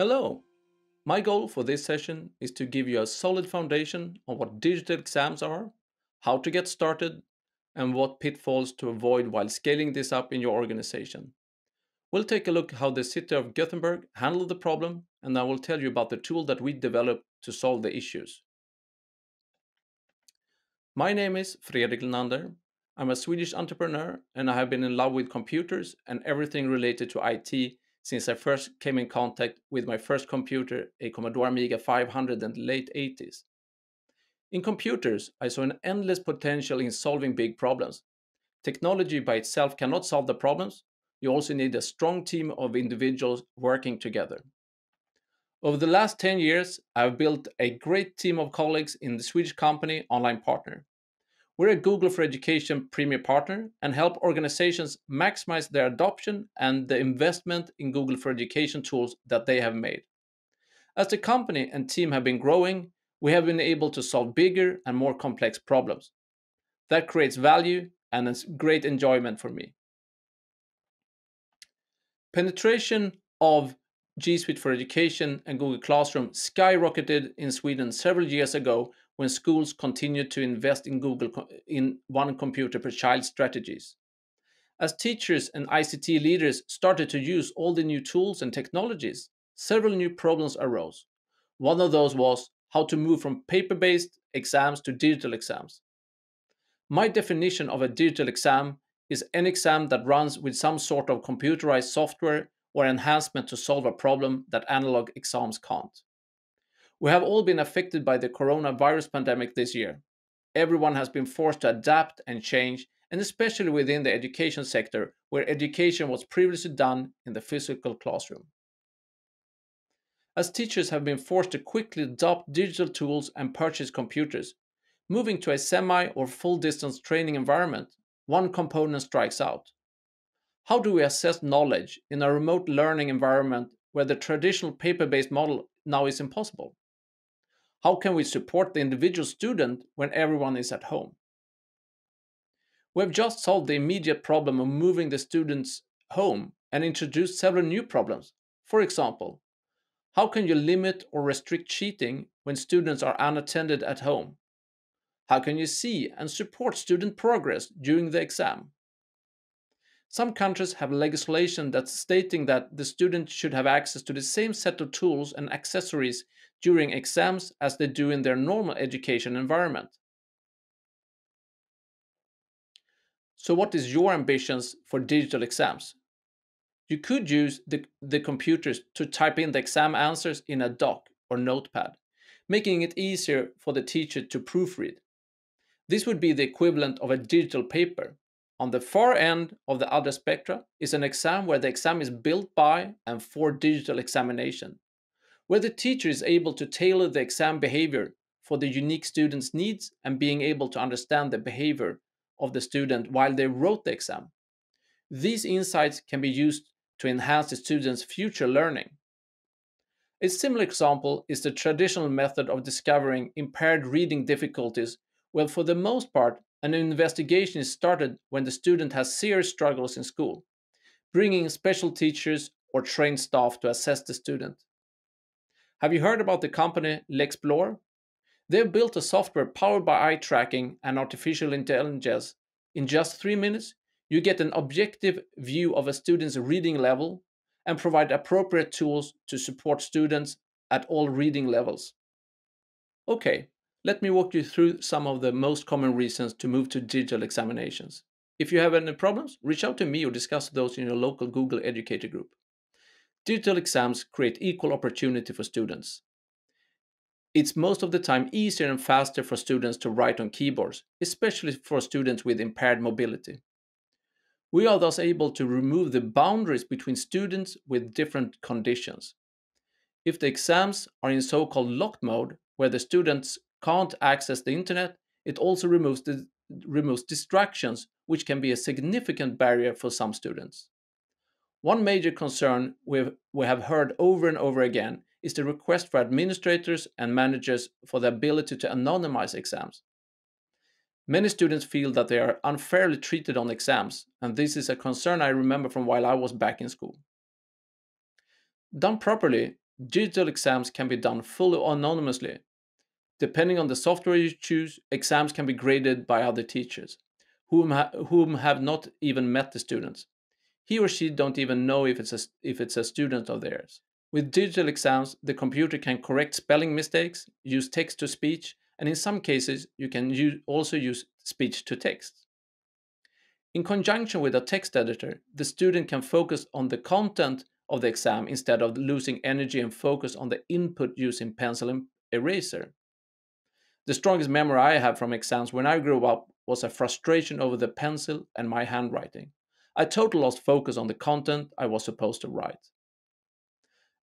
Hello! My goal for this session is to give you a solid foundation on what digital exams are, how to get started, and what pitfalls to avoid while scaling this up in your organization. We'll take a look how the city of Gothenburg handled the problem, and I will tell you about the tool that we developed to solve the issues. My name is Fredrik Linnander. I'm a Swedish entrepreneur and I have been in love with computers and everything related to IT since I first came in contact with my first computer, a Commodore Amiga 500 in the late 80s. In computers, I saw an endless potential in solving big problems. Technology by itself cannot solve the problems. You also need a strong team of individuals working together. Over the last 10 years, I've built a great team of colleagues in the Swedish company Online Partner. We're a Google for Education premier partner and help organizations maximize their adoption and the investment in Google for Education tools that they have made. As the company and team have been growing, we have been able to solve bigger and more complex problems. That creates value and is great enjoyment for me. Penetration of G Suite for Education and Google Classroom skyrocketed in Sweden several years ago when schools continued to invest in in one computer per child strategies. As teachers and ICT leaders started to use all the new tools and technologies, several new problems arose. One of those was how to move from paper-based exams to digital exams. My definition of a digital exam is an exam that runs with some sort of computerized software or enhancement to solve a problem that analog exams can't. We have all been affected by the coronavirus pandemic this year. Everyone has been forced to adapt and change, and especially within the education sector, where education was previously done in the physical classroom. As teachers have been forced to quickly adopt digital tools and purchase computers, moving to a semi or full distance training environment, one component strikes out. How do we assess knowledge in a remote learning environment where the traditional paper-based model now is impossible? How can we support the individual student when everyone is at home? We have just solved the immediate problem of moving the students home and introduced several new problems. For example, how can you limit or restrict cheating when students are unattended at home? How can you see and support student progress during the exam? Some countries have legislation that's stating that the student should have access to the same set of tools and accessories during exams as they do in their normal education environment. So what is your ambitions for digital exams? You could use the computers to type in the exam answers in a doc or notepad, making it easier for the teacher to proofread. This would be the equivalent of a digital paper. On the far end of the other spectra is an exam where the exam is built by and for digital examination, where the teacher is able to tailor the exam behavior for the unique student's needs and being able to understand the behavior of the student while they wrote the exam. These insights can be used to enhance the student's future learning. A similar example is the traditional method of discovering impaired reading difficulties. Well, for the most part, an investigation is started when the student has serious struggles in school, bringing in special teachers or trained staff to assess the student. Have you heard about the company L'Explore? They've built a software powered by eye tracking and artificial intelligence. In just 3 minutes, you get an objective view of a student's reading level and provide appropriate tools to support students at all reading levels. Okay, let me walk you through some of the most common reasons to move to digital examinations. If you have any problems, reach out to me or discuss those in your local Google Educator group. Digital exams create equal opportunity for students. It's most of the time easier and faster for students to write on keyboards, especially for students with impaired mobility. We are thus able to remove the boundaries between students with different conditions. If the exams are in so-called locked mode, where the students can't access the internet, it also removes distractions, which can be a significant barrier for some students. One major concern we have heard over and over again is the request for administrators and managers for the ability to anonymize exams. Many students feel that they are unfairly treated on exams, and this is a concern I remember from while I was back in school. Done properly, Digital exams can be done fully anonymously. Depending on the software you choose, exams can be graded by other teachers, whom have not even met the students. He or she don't even know if it's a student of theirs. With digital exams, the computer can correct spelling mistakes, use text-to-speech, and in some cases, you can also use speech-to-text. In conjunction with a text editor, the student can focus on the content of the exam instead of losing energy and focus on the input using pencil and eraser. The strongest memory I have from exams when I grew up was a frustration over the pencil and my handwriting. I totally lost focus on the content I was supposed to write.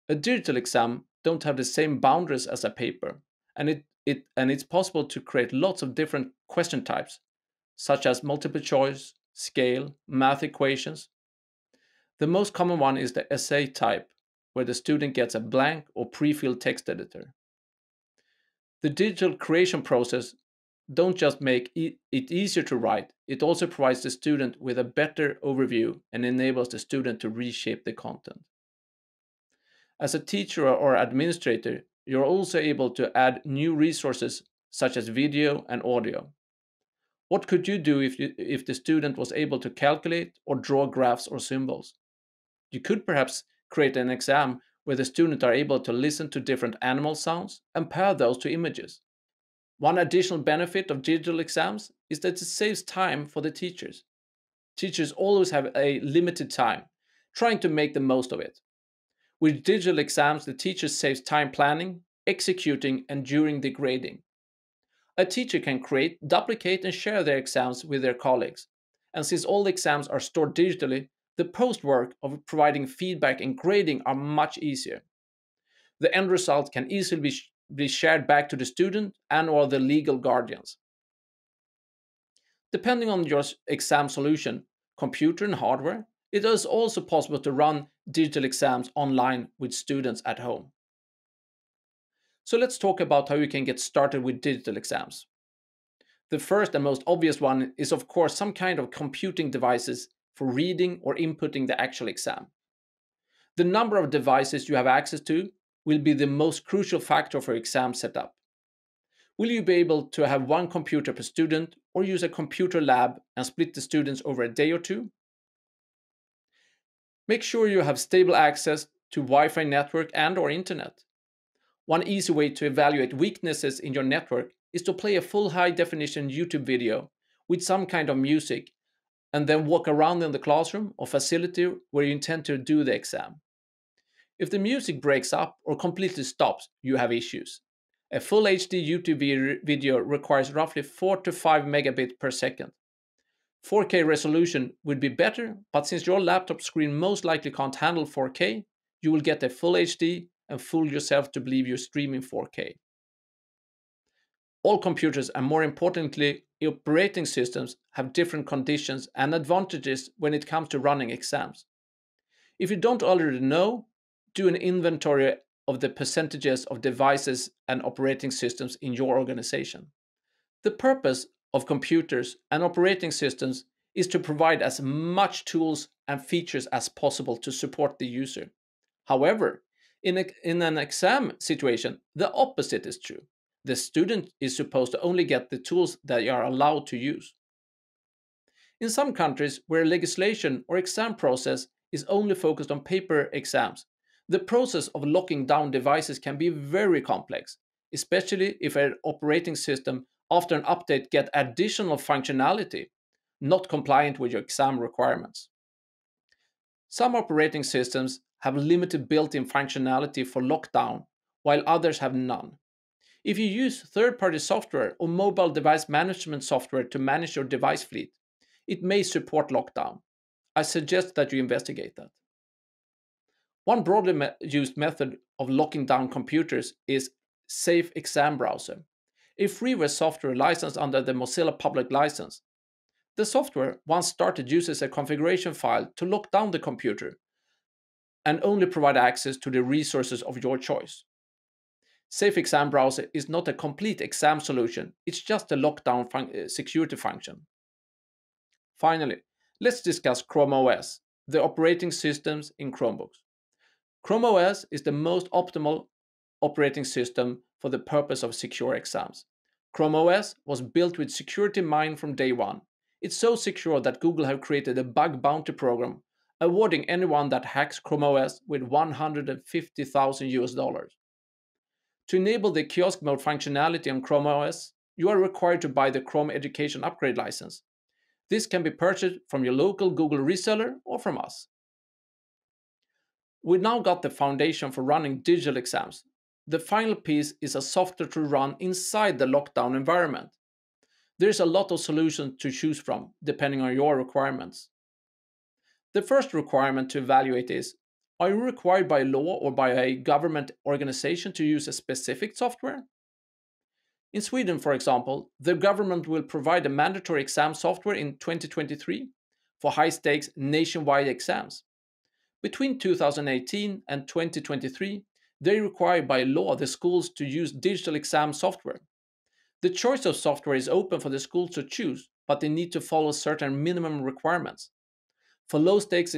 A digital exam don't have the same boundaries as a paper, and it's possible to create lots of different question types, such as multiple choice, scale, math equations. The most common one is the essay type, where the student gets a blank or pre-filled text editor. The digital creation process don't just make it easier to write, it also provides the student with a better overview and enables the student to reshape the content. As a teacher or administrator, you're also able to add new resources such as video and audio. What could you do if the student was able to calculate or draw graphs or symbols? You could perhaps create an exam where the students are able to listen to different animal sounds and pair those to images. One additional benefit of digital exams is that it saves time for the teachers. Teachers always have a limited time, trying to make the most of it. With digital exams, the teacher saves time planning, executing, and during the grading. A teacher can create, duplicate, and share their exams with their colleagues. And since all the exams are stored digitally, the post-work of providing feedback and grading are much easier. The end result can easily be shared back to the student and or the legal guardians. Depending on your exam solution, computer and hardware, it is also possible to run digital exams online with students at home. So let's talk about how you can get started with digital exams. The first and most obvious one is of course some kind of computing devices for reading or inputting the actual exam. The number of devices you have access to will be the most crucial factor for exam setup. Will you be able to have one computer per student or use a computer lab and split the students over a day or two? Make sure you have stable access to Wi-Fi network and or internet. One easy way to evaluate weaknesses in your network is to play a full high-definition YouTube video with some kind of music and then walk around in the classroom or facility where you intend to do the exam. If the music breaks up or completely stops, you have issues. A full HD YouTube video requires roughly 4 to 5 megabits per second. 4K resolution would be better, but since your laptop screen most likely can't handle 4K, you will get a full HD and fool yourself to believe you're streaming 4K. All computers and more importantly, operating systems have different conditions and advantages when it comes to running exams. If you don't already know, do an inventory of the percentages of devices and operating systems in your organization. The purpose of computers and operating systems is to provide as much tools and features as possible to support the user. However, in an exam situation, the opposite is true. The student is supposed to only get the tools that they are allowed to use. In some countries where legislation or exam process is only focused on paper exams, the process of locking down devices can be very complex, especially if an operating system after an update get additional functionality not compliant with your exam requirements. Some operating systems have limited built-in functionality for lockdown, while others have none. If you use third-party software or mobile device management software to manage your device fleet, it may support lockdown. I suggest that you investigate that. One broadly used method of locking down computers is Safe Exam Browser, a freeware software licensed under the Mozilla Public License. The software, once started, uses a configuration file to lock down the computer and only provide access to the resources of your choice. Safe Exam Browser is not a complete exam solution, it's just a lockdown security function. Finally, let's discuss Chrome OS, the operating systems in Chromebooks. Chrome OS is the most optimal operating system for the purpose of secure exams. Chrome OS was built with security in mind from day one. It's so secure that Google have created a bug bounty program, awarding anyone that hacks Chrome OS with 150,000 US dollars. To enable the kiosk mode functionality on Chrome OS, you are required to buy the Chrome Education Upgrade license. This can be purchased from your local Google reseller or from us. We've now got the foundation for running digital exams. The final piece is a software to run inside the lockdown environment. There's a lot of solutions to choose from, depending on your requirements. The first requirement to evaluate is, are you required by law or by a government organization to use a specific software? In Sweden, for example, the government will provide a mandatory exam software in 2023 for high-stakes nationwide exams. Between 2018 and 2023, they require by law the schools to use digital exam software. The choice of software is open for the schools to choose, but they need to follow certain minimum requirements. For low stakes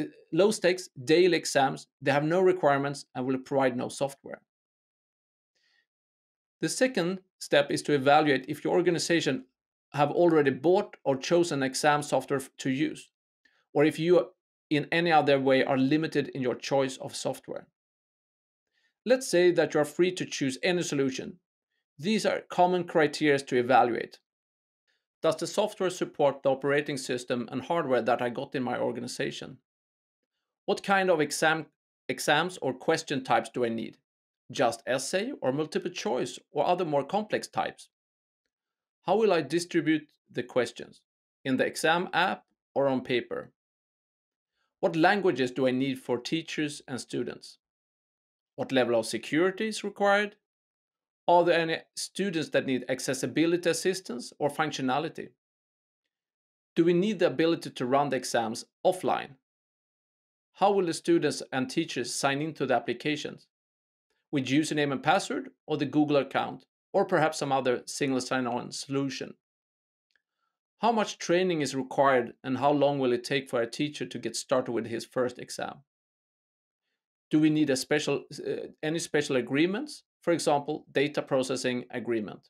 daily exams, they have no requirements and will provide no software. The second step is to evaluate if your organization have already bought or chosen exam software to use, or if you in any other way are limited in your choice of software. Let's say that you are free to choose any solution. These are common criteria to evaluate. Does the software support the operating system and hardware that I got in my organization? What kind of exams or question types do I need? Just essay or multiple choice or other more complex types? How will I distribute the questions? In the exam app or on paper? What languages do I need for teachers and students? What level of security is required? Are there any students that need accessibility assistance or functionality? Do we need the ability to run the exams offline? How will the students and teachers sign into the applications? With username and password or the Google account, or perhaps some other single sign-on solution? How much training is required and how long will it take for a teacher to get started with his first exam? Do we need any special agreements? For example, data processing agreement.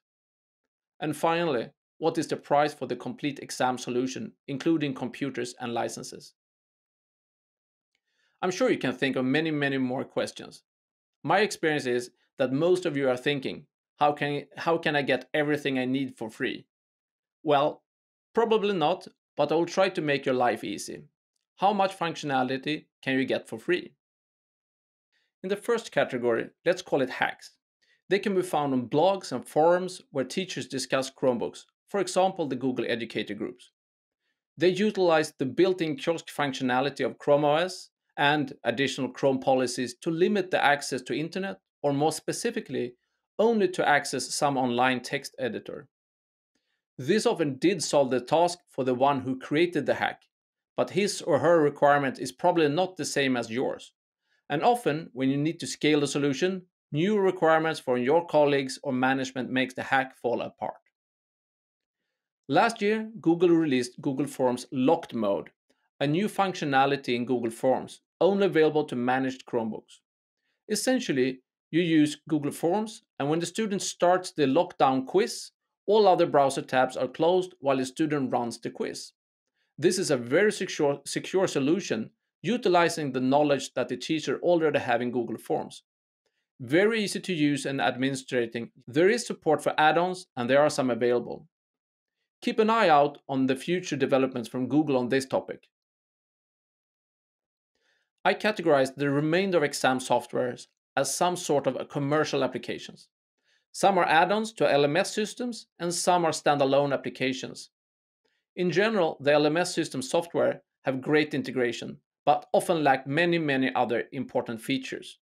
And finally, what is the price for the complete exam solution, including computers and licenses? I'm sure you can think of many, many more questions. My experience is that most of you are thinking, how can I get everything I need for free? Well, probably not, but I will try to make your life easy. How much functionality can you get for free? In the first category, let's call it hacks. They can be found on blogs and forums where teachers discuss Chromebooks, for example, the Google Educator groups. They utilize the built-in kiosk functionality of Chrome OS and additional Chrome policies to limit the access to internet, or more specifically, only to access some online text editor. This often did solve the task for the one who created the hack, but his or her requirement is probably not the same as yours. And often, when you need to scale the solution, new requirements from your colleagues or management makes the hack fall apart. Last year, Google released Google Forms Locked Mode, a new functionality in Google Forms, only available to managed Chromebooks. Essentially, you use Google Forms, and when the student starts the lockdown quiz, all other browser tabs are closed while the student runs the quiz. This is a very secure solution, utilizing the knowledge that the teacher already have in Google Forms. Very easy to use and administrating. There is support for add-ons, and there are some available. Keep an eye out on the future developments from Google on this topic. I categorize the remainder of exam softwares as some sort of commercial applications. Some are add-ons to LMS systems and some are standalone applications. In general, the LMS system software have great integration, but often lack many other important features.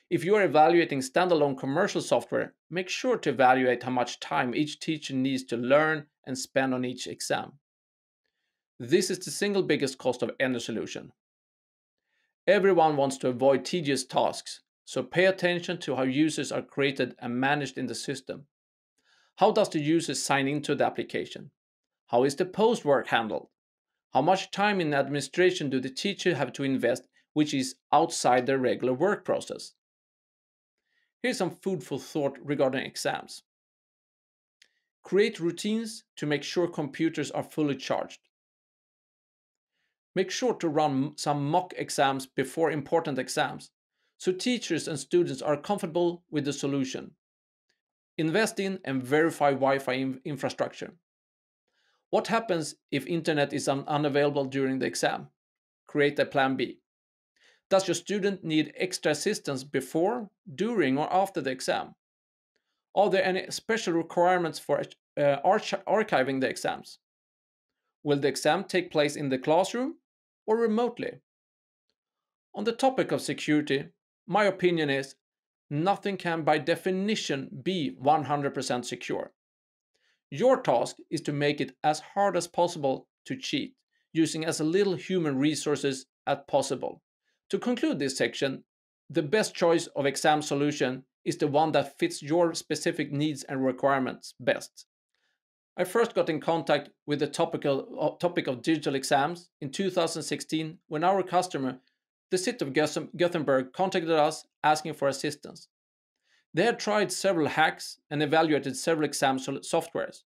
If you are evaluating standalone commercial software, make sure to evaluate how much time each teacher needs to learn and spend on each exam. This is the single biggest cost of any solution. Everyone wants to avoid tedious tasks, so pay attention to how users are created and managed in the system. How does the user sign into the application? How is the post work handled? How much time in administration do the teacher have to invest which is outside their regular work process. Here's some food for thought regarding exams. Create routines to make sure computers are fully charged. Make sure to run some mock exams before important exams, so teachers and students are comfortable with the solution. Invest in and verify Wi-Fi infrastructure. What happens if internet is unavailable during the exam? Create a plan B. Does your student need extra assistance before, during, or after the exam? Are there any special requirements for archiving the exams? Will the exam take place in the classroom or remotely? On the topic of security, my opinion is nothing can by definition be 100% secure. Your task is to make it as hard as possible to cheat, using as little human resources as possible. To conclude this section, the best choice of exam solution is the one that fits your specific needs and requirements best. I first got in contact with the topic of digital exams in 2016 when our customer, the city of Gothenburg, contacted us asking for assistance. They had tried several hacks and evaluated several exam softwares.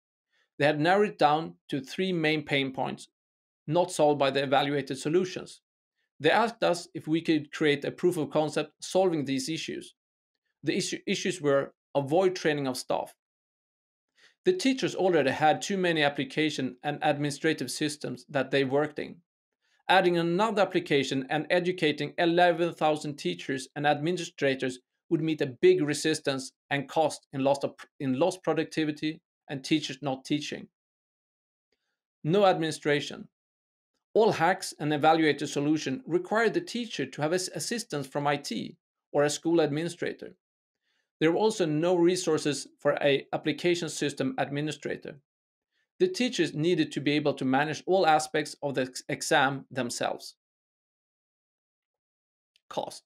They had narrowed it down to 3 main pain points, not solved by the evaluated solutions. They asked us if we could create a proof of concept solving these issues. The issues were avoid training of staff. The teachers already had too many application and administrative systems that they worked in. Adding another application and educating 11,000 teachers and administrators would meet a big resistance and cost in lost productivity and teachers not teaching. No administration. All hacks and evaluated solution require the teacher to have assistance from IT or a school administrator. There were also no resources for an application system administrator. The teachers needed to be able to manage all aspects of the exam themselves. Cost.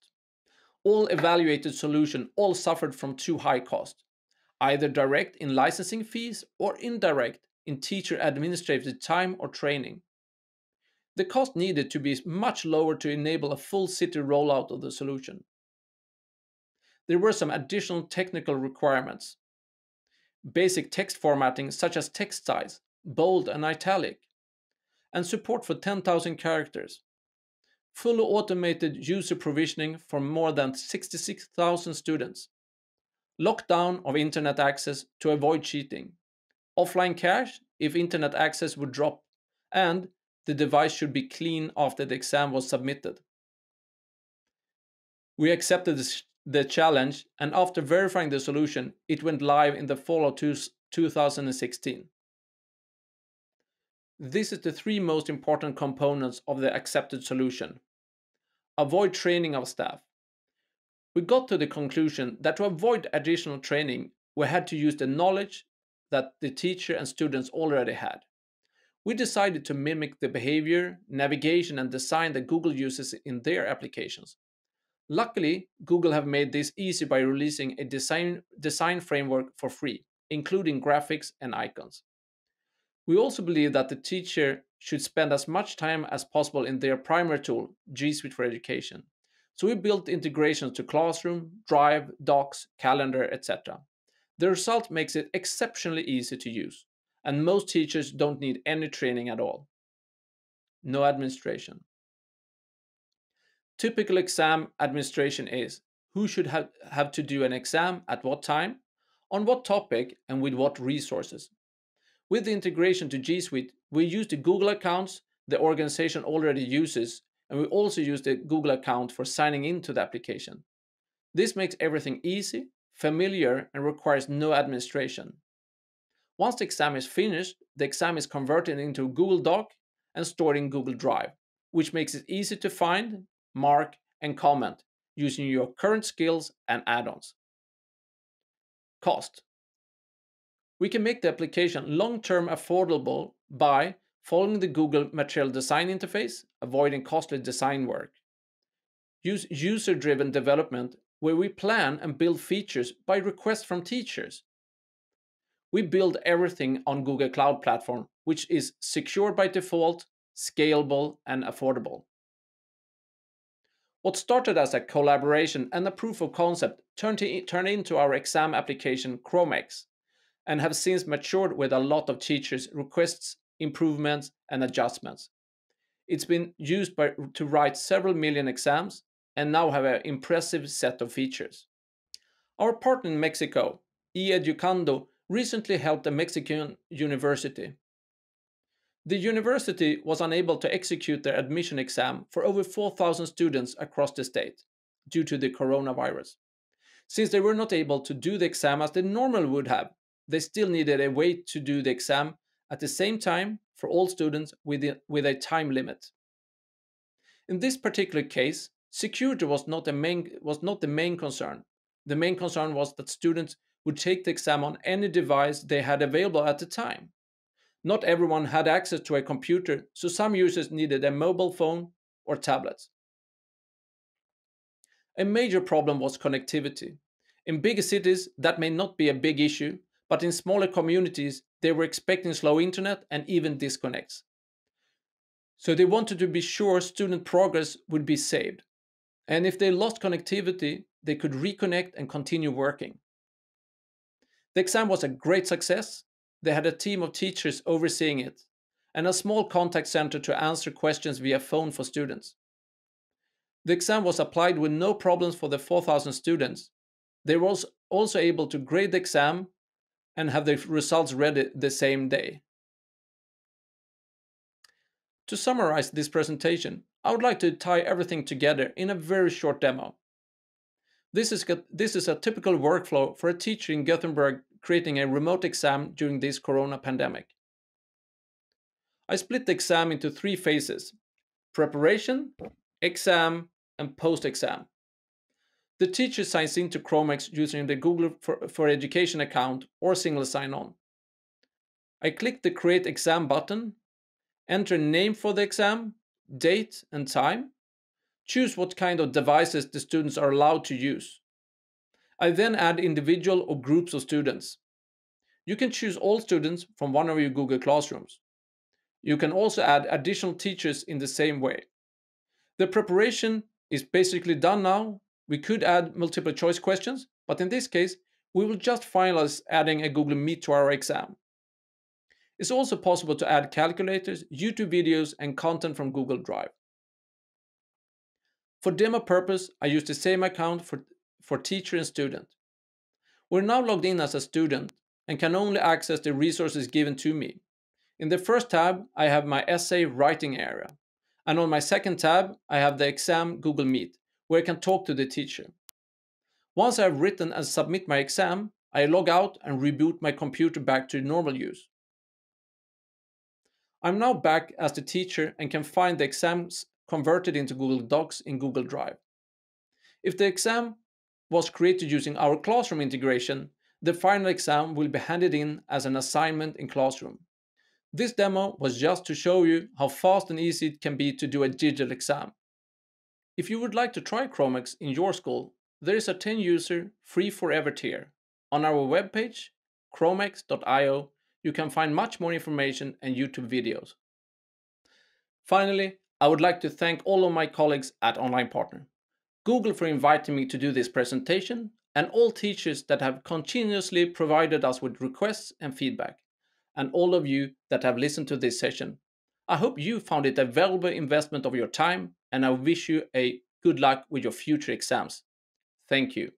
All evaluated solutions all suffered from too high cost, either direct in licensing fees or indirect in teacher administrative time or training. The cost needed to be much lower to enable a full city rollout of the solution. There were some additional technical requirements. Basic text formatting such as text size, bold and italic, and support for 10,000 characters. Fully automated user provisioning for more than 66,000 students. Lockdown of internet access to avoid cheating. Offline cache if internet access would drop, and the device should be clean after the exam was submitted. We accepted the challenge, and after verifying the solution, it went live in the fall of 2016. This is the 3 most important components of the accepted solution. Avoid training of staff. We got to the conclusion that to avoid additional training, we had to use the knowledge that the teacher and students already had. We decided to mimic the behavior, navigation, and design that Google uses in their applications. Luckily, Google have made this easy by releasing a design framework for free, including graphics and icons. We also believe that the teacher should spend as much time as possible in their primary tool, G Suite for Education. So we built integrations to Classroom, Drive, Docs, Calendar, etc. The result makes it exceptionally easy to use, and most teachers don't need any training at all. No administration. Typical exam administration is who should have to do an exam at what time, on what topic, and with what resources. With the integration to G Suite, we use the Google accounts the organization already uses, and we also use the Google account for signing into the application. This makes everything easy, familiar, and requires no administration. Once the exam is finished, the exam is converted into a Google Doc and stored in Google Drive, which makes it easy to find, mark, and comment using your current skills and add-ons. Cost. We can make the application long-term affordable by following the Google Material Design Interface, avoiding costly design work. Use user-driven development where we plan and build features by request from teachers. We build everything on Google Cloud Platform, which is secure by default, scalable, and affordable. What started as a collaboration and a proof of concept turned into our exam application Chromex, and have since matured with a lot of teachers' requests, improvements, and adjustments. It's been used to write several million exams and now have an impressive set of features. Our partner in Mexico, Educando, recently helped a Mexican university. The university was unable to execute their admission exam for over 4,000 students across the state due to the coronavirus. Since they were not able to do the exam as they normally would have, they still needed a way to do the exam at the same time for all students with a time limit. In this particular case, security was not the main concern. The main concern was that students would take the exam on any device they had available at the time. Not everyone had access to a computer, so some users needed a mobile phone or tablets. A major problem was connectivity. In bigger cities, that may not be a big issue, but in smaller communities, they were expecting slow internet and even disconnects. So they wanted to be sure student progress would be saved. And if they lost connectivity, they could reconnect and continue working. The exam was a great success. They had a team of teachers overseeing it, and a small contact center to answer questions via phone for students. The exam was applied with no problems for the 4,000 students. They were also able to grade the exam and have the results ready the same day. To summarize this presentation, I would like to tie everything together in a very short demo. This is a typical workflow for a teacher in Gothenburg creating a remote exam during this corona pandemic. I split the exam into 3 phases: preparation, exam, and post-exam. The teacher signs into Chromex using the Google for Education account or single sign-on. I click the Create Exam button, enter name for the exam, date and time, choose what kind of devices the students are allowed to use. I then add individual or groups of students. You can choose all students from one of your Google Classrooms. You can also add additional teachers in the same way. The preparation is basically done now. We could add multiple choice questions, but in this case, we will just finalize adding a Google Meet to our exam. It's also possible to add calculators, YouTube videos, and content from Google Drive. For demo purpose, I use the same account for teacher and student. We're now logged in as a student and can only access the resources given to me. In the first tab, I have my essay writing area. And on my second tab, I have the exam Google Meet, where I can talk to the teacher. Once I have written and submit my exam, I log out and reboot my computer back to normal use. I'm now back as the teacher and can find the exams converted into Google Docs in Google Drive. If the exam was created using our classroom integration, the final exam will be handed in as an assignment in Classroom. This demo was just to show you how fast and easy it can be to do a digital exam. If you would like to try Chromex in your school, there is a 10-user free forever tier. On our webpage, chromex.io, you can find much more information and YouTube videos. Finally, I would like to thank all of my colleagues at Online Partner, Google for inviting me to do this presentation, and all teachers that have continuously provided us with requests and feedback, and all of you that have listened to this session. I hope you found it a valuable investment of your time, and I wish you a good luck with your future exams. Thank you.